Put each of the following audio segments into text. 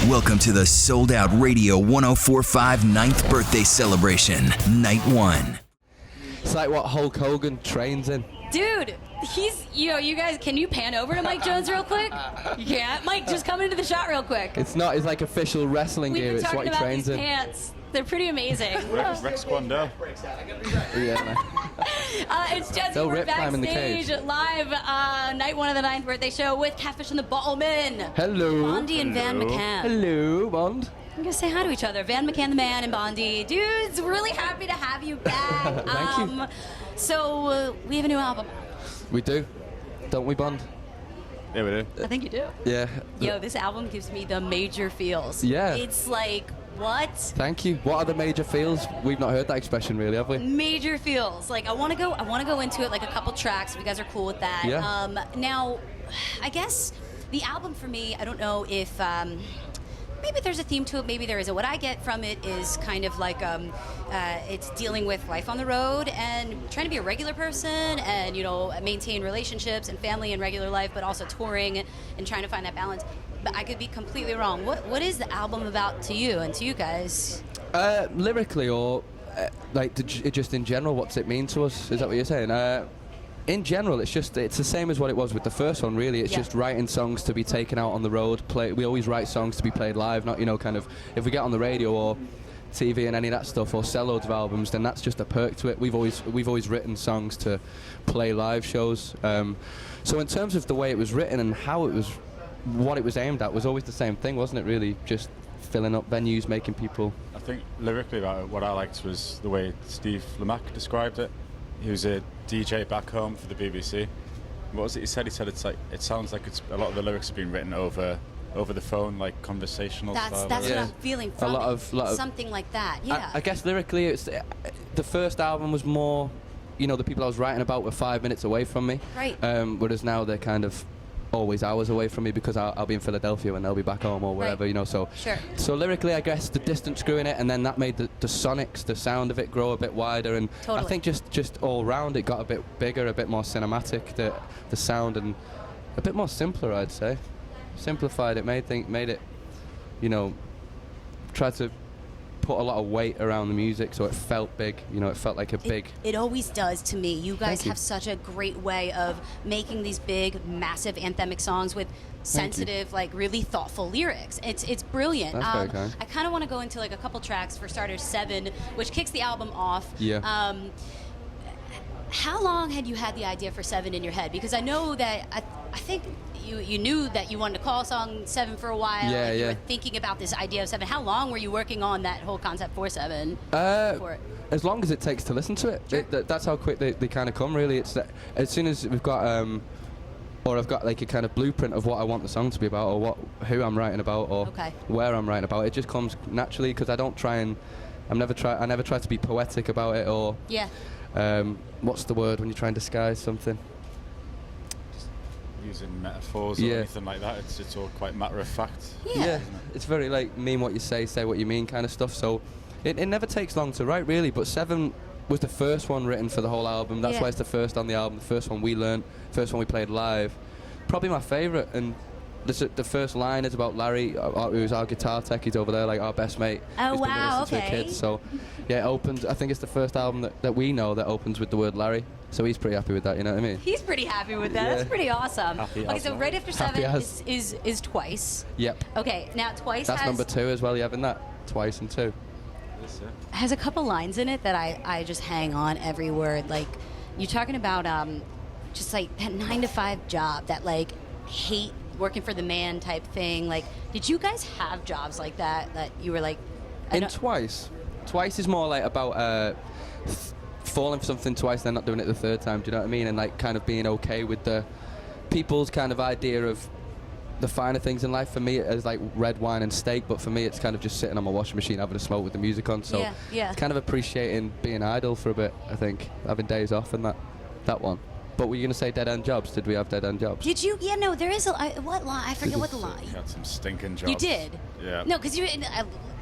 Welcome to the Sold Out Radio 1045 9th birthday celebration, night one. It's like what Hulk Hogan trains in. Dude, you guys, can you pan over to Mike Jones real quick? You can't? Mike, just come into the shot real quick. It's like official wrestling gear. It's what he trains in. Pants. They're pretty amazing. Rex Kwando. Yeah, it's Jesse. They'll We're rip climb in the backstage cage. live, night one of the 9th birthday show with Catfish and the Bottlemen. Hello. Bondy and Van McCann. Hello, Bond. I'm going to say hi to each other. Van McCann the man and Bondy. Dudes, really happy to have you back. Thank you. So, we have a new album. We do. Don't we, Bond? Yeah, we do. I think you do. Yeah. Yo, this album gives me the major feels. Yeah. It's like, what? Thank you. What are the major feels? We've not heard that expression really, have we? Major feels. Like I want to go into it like a couple tracks if you guys are cool with that. Yeah. Now, I guess the album for me, I don't know if maybe there's a theme to it, maybe there isn't. What I get from it is kind of like it's dealing with life on the road and trying to be a regular person and, maintain relationships and family and regular life, but also touring and trying to find that balance. But I could be completely wrong. What is the album about to you and to you guys? Lyrically or just in general, what's it mean to us? Is that what you're saying? In general, it's the same as what it was with the first one, really. It's just writing songs to be taken out on the road. We always write songs to be played live, not, kind of, if we get on the radio or TV and any of that stuff or sell loads of albums, then that's just a perk to it. We've always written songs to play live shows. So in terms of the way it was written and what it was aimed at was always the same thing, wasn't it, really? Just filling up venues, making people... I think lyrically about it, what I liked was the way Steve Lamacq described it. He was a DJ back home for the BBC. What was it he said? He said it sounds like a lot of the lyrics have been written over the phone, like conversational style. That's what I'm feeling from a lot of something like that. Yeah. I guess lyrically, it's the first album was more, the people I was writing about were 5 minutes away from me. Right. Whereas now they're kind of always hours away from me because I'll be in Philadelphia and they'll be back home or wherever, right. So sure. So lyrically, I guess the distance grew in it, and then that made the sonics, the sound of it, grow a bit wider, and totally. I think just all round it got a bit bigger, a bit more cinematic, the sound, and a bit more simpler, I'd say. Simplified it, made it, tried to put a lot of weight around the music so it felt big, it felt like big... It always does to me. You guys you. have such a great way of making these big, massive anthemic songs with sensitive, like really thoughtful lyrics. It's brilliant. That's very kind. I kind of want to go into like a couple tracks, for starters 7, which kicks the album off. Yeah. How long had you had the idea for 7 in your head? Because I know that I think you knew that you wanted to call a song 7 for a while. Yeah, and yeah. You were thinking about this idea of 7. How long were you working on that whole concept for 7? As long as it takes to listen to it. Sure. That's how quick they kind of come, really. It's that as soon as we've got or I've got like a kind of blueprint of what I want the song to be about, or who I'm writing about, or where I'm writing about. It just comes naturally because I don't try and I never try to be poetic about it, or what's the word when you try and disguise something? Using metaphors or anything like that. It's all quite matter of fact. Yeah. It's very like mean what you say what you mean kind of stuff. So it never takes long to write, really. But 7 was the first one written for the whole album. That's why it's the first on the album, the first one we learned, first one we played live. Probably my favourite. And the first line is about Larry, who's our guitar tech. He's over there, like our best mate. Oh, He's been wow, with us since we were kids. So yeah, it opens. I think it's the first album that we know that opens with the word Larry. So he's pretty happy with that, you know what I mean? He's pretty happy with that. Yeah. That's pretty awesome. Happy So right after 7 is Twice. Yep. Okay, now Twice That's has number 2 as well. You having that? Twice and 2. has a couple lines in it that I just hang on every word. Like, you're talking about just like that 9-to-5 job, that like hate working for the man type thing. Like, did you guys have jobs like that you were like... Twice is more like about falling for something twice, then not doing it the third time. Do you know what I mean? And like kind of being okay with the people's kind of idea of the finer things in life. For me, it's like red wine and steak, but for me, it's kind of just sitting on my washing machine having a smoke with the music on. So yeah. it's kind of appreciating being idle for a bit. I think having days off and that one. But were you going to say dead end jobs? Did we have dead end jobs? Did you? Yeah, no. There is what line? I forget what the line. You had some stinking jobs. You did. Yeah. No, because you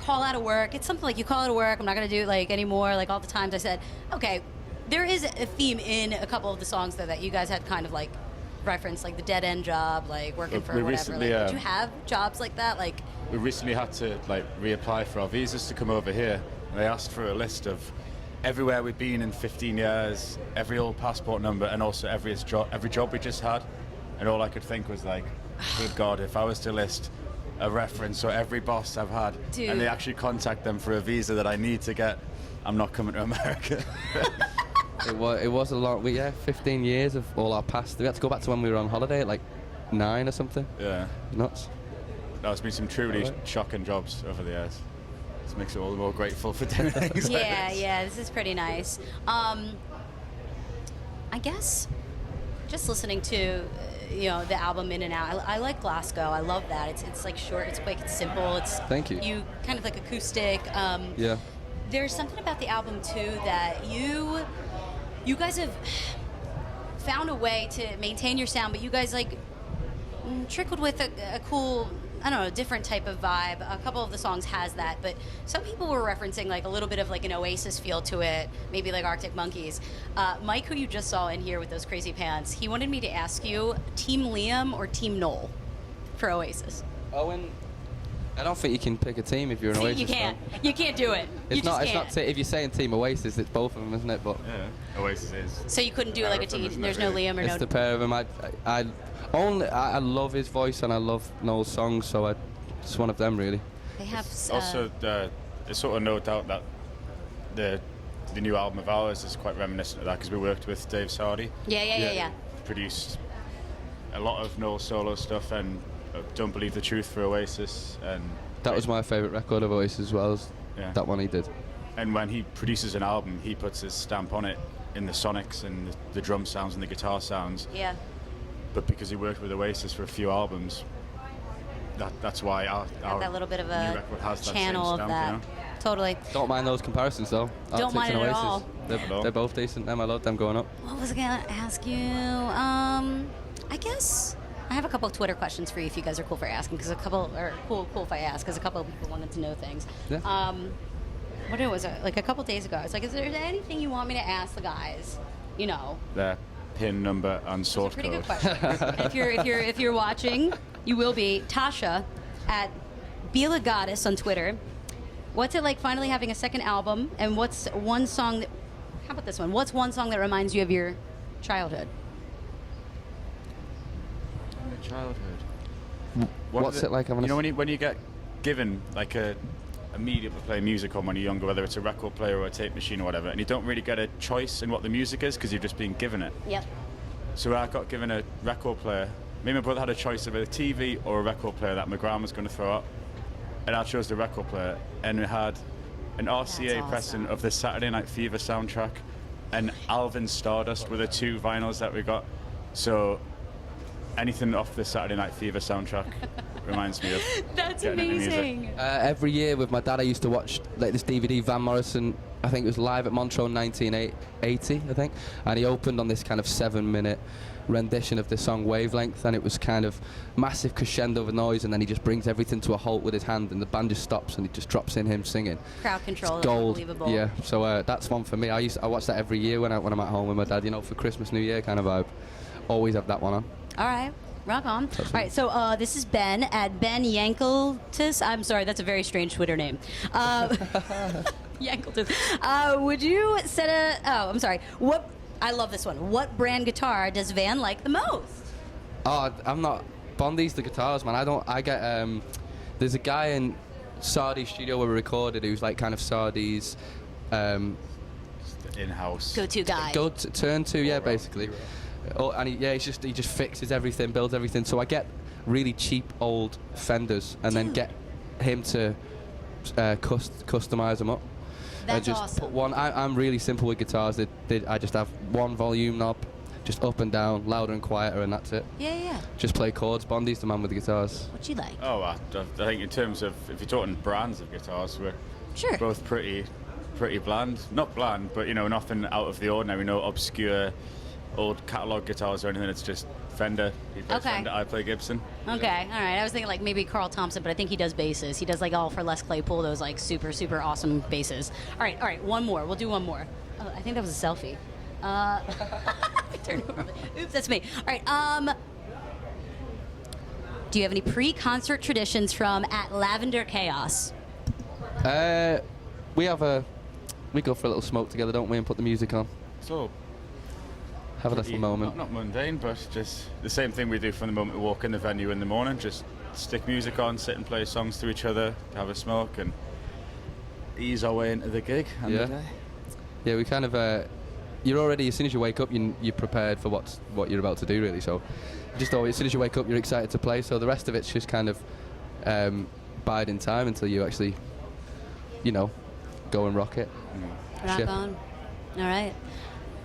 call out of work. It's something like you call out of work. I'm not going to do it like anymore. Like all the times I said, okay. There is a theme in a couple of the songs though that you guys had kind of like referenced, like the dead end job, like working for whatever. Recently, like, did you have jobs like that? Like we recently had to like reapply for our visas to come over here, and they asked for a list of everywhere we'd been in 15 years, every old passport number, and also every job we just had. And all I could think was like, good God, if I was to list a reference or every boss I've had, Dude. and they actually contact them for a visa that I need to get, I'm not coming to America. It was a lot. 15 years of all our past. We had to go back to when we were on holiday at like 9 or something. Yeah. Nuts. There's been some truly shocking jobs over the years. This makes it all the more grateful for doing things like this. Yeah, this is pretty nice. I guess just listening to the album in and out. I like Glasgow. I love that. It's like short, it's quick, it's simple. It's Thank you. You kind of like acoustic. Yeah. There's something about the album too that you guys have found a way to maintain your sound, but you guys like trickled with a cool, I don't know, different type of vibe. A couple of the songs has that, but some people were referencing like a little bit of like an Oasis feel to it, maybe like Arctic Monkeys. Mike, who you just saw in here with those crazy pants, he wanted me to ask you, Team Liam or Team Noel for Oasis? Owen, I don't think you can pick a team if you're an Oasis You can't. fan. You can't do it. It's You not. just can't. If you're saying Team Oasis, it's both of them, isn't it? But Yeah, Oasis is. So you couldn't do like a Marathon, team. isn't There's it, no really? Liam or it's no. the pair of them. I love his voice and I love Noel's songs, so it's one of them really. They have. Also, there's sort of no doubt that the new album of ours is quite reminiscent of that because we worked with Dave Sardi. Yeah. Produced a lot of Noel solo stuff and Don't Believe the Truth for Oasis, and That was my favourite record of Oasis as well as Yeah. that one he did. And when he produces an album, he puts his stamp on it in the sonics and the drum sounds and the guitar sounds. Yeah. But because he worked with Oasis for a few albums, that's why our That little bit of new a record has that channel same of stamp, that. you know? Totally. Don't mind those comparisons though. Don't Arctic mind and it at Oasis. all. They're both decent. Them, I love them going up. What was I gonna ask you? I guess I have a couple of Twitter questions for you if you guys are cool for asking, because cool if I ask, because a couple of people wanted to know things. Yeah. What was it? Like a couple of days ago, I was like, is there anything you want me to ask the guys? You know. Their PIN number and Those are sort pretty code. good questions. if you're watching, you will be. Tasha at Bila Goddess on Twitter. What's it like finally having a second album? And what's one song that? How about this one? What's one song that reminds you of your childhood? Childhood. What's it like having You a know when you get given like a medium to play music on when you're younger, whether it's a record player or a tape machine or whatever, and you don't really get a choice in what the music is because you've just been given it. Yep. So when I got given a record player, me and my brother had a choice of a TV or a record player that my grandma was going to throw up, and I chose the record player, and it had an RCA awesome. pressing of the Saturday Night Fever soundtrack and Alvin Stardust were the two vinyls that we got. So anything off the Saturday Night Fever soundtrack reminds me of That's getting into music. amazing. Every year with my dad, I used to watch like this DVD, Van Morrison. I think it was live at Montreux in 1980, I think, and he opened on this kind of 7-minute rendition of the song Wavelength, and it was kind of massive crescendo of noise, and then he just brings everything to a halt with his hand, and the band just stops, and he just drops in him singing. Crowd control. It's gold. Unbelievable. Yeah, so that's one for me. I watch that every year when I'm at home with my dad. You know, for Christmas, New Year kind of vibe. Always have that one on. All right. Rock on. All right, so this is Ben at Ben Yankeltis. I'm sorry, that's a very strange Twitter name. Yankeltis. Would you set I'm sorry. I love this one. What brand guitar does Van like the most? Oh, I'm not. Bondy's the guitars, man. I get. There's a guy in Sardi's studio where we recorded who's like kind of Sardi's. In-house. Go-to guy. Turn to, yeah, basically. Oh, and he just fixes everything, builds everything. So I get really cheap old Fenders and then get him to customize them up. That's just awesome. put one. I'm really simple with guitars. I just have one volume knob, just up and down, louder and quieter, and that's it. Yeah. Just play chords. Bondy's the man with the guitars. What you like? Oh, I think in terms of, if you're talking brands of guitars, we're Sure. both pretty bland. Not bland, but nothing out of the ordinary. No obscure old catalog guitars or anything. It's just Fender. He plays Okay. Fender, I play Gibson. Okay, all right. I was thinking like maybe Carl Thompson, but I think he does basses. He does like all for Les Claypool, those like super, super awesome basses. All right. One more. We'll do one more. Oh, I think that was a selfie. I turned over. Oops, that's me. All right. Do you have any pre-concert traditions from at Lavender Chaos? We go for a little smoke together, don't we, and put the music on. So, Have a little moment. Not mundane, but just the same thing we do from the moment we walk in the venue in the morning. Just stick music on, sit and play songs to each other, have a smoke, and ease our way into the gig and the day. Yeah, we kind of. You're already, as soon as you wake up, you're prepared for what you're about to do, really. So, just always, as soon as you wake up, you're excited to play. So the rest of it's just kind of biding time until you actually, go and rock it. Rock on. All right.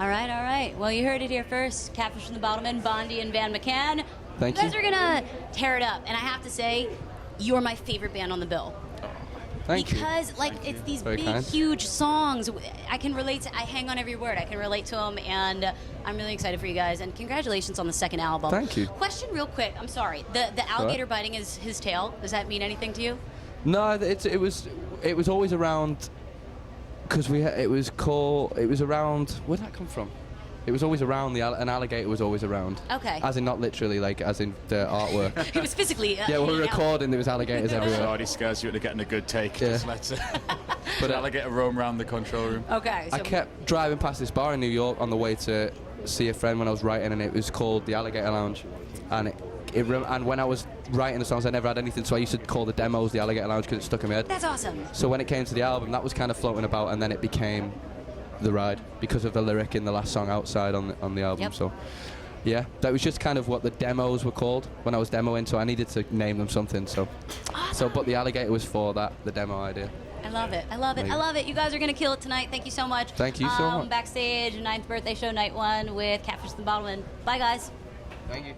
All right. Well, you heard it here first. Catfish from the Bottlemen, Bondy and Van McCann. Thank you you. guys are gonna tear it up, and I have to say, you're my favorite band on the bill. Thank you. Because it's these Very big, kind. huge songs. I can relate to. I hang on every word. I can relate to them, and I'm really excited for you guys. And congratulations on the second album. Thank you. Question, real quick. I'm sorry. The alligator biting his tail. Does that mean anything to you? No, it was always around. Because it was around. Where did that come from? It was always around. An alligator was always around. Okay. As in, not literally, like as in the artwork. It was physically. Yeah, we were recording. There was alligators It everywhere. already scares you into getting a good take. Yeah. Just let but alligator roam around the control room. Okay. So I kept driving past this bar in New York on the way to see a friend when I was writing, and it was called the Alligator Lounge. And and when I was writing the songs, I never had anything, so I used to call the demos the Alligator Lounge because it stuck in my head. That's awesome. So when it came to the album, that was kind of floating about, and then it became The Ride because of the lyric in the last song Outside on the album. Yep. So yeah, that was just kind of what the demos were called when I was demoing, so I needed to name them something. So but the alligator was for that, the demo idea. I love it. I love it. I love it. You guys are going to kill it tonight. Thank you so much. Thank you so much. Backstage, 9th birthday show, night 1 with Catfish and the Bottlemen. Bye, guys. Thank you.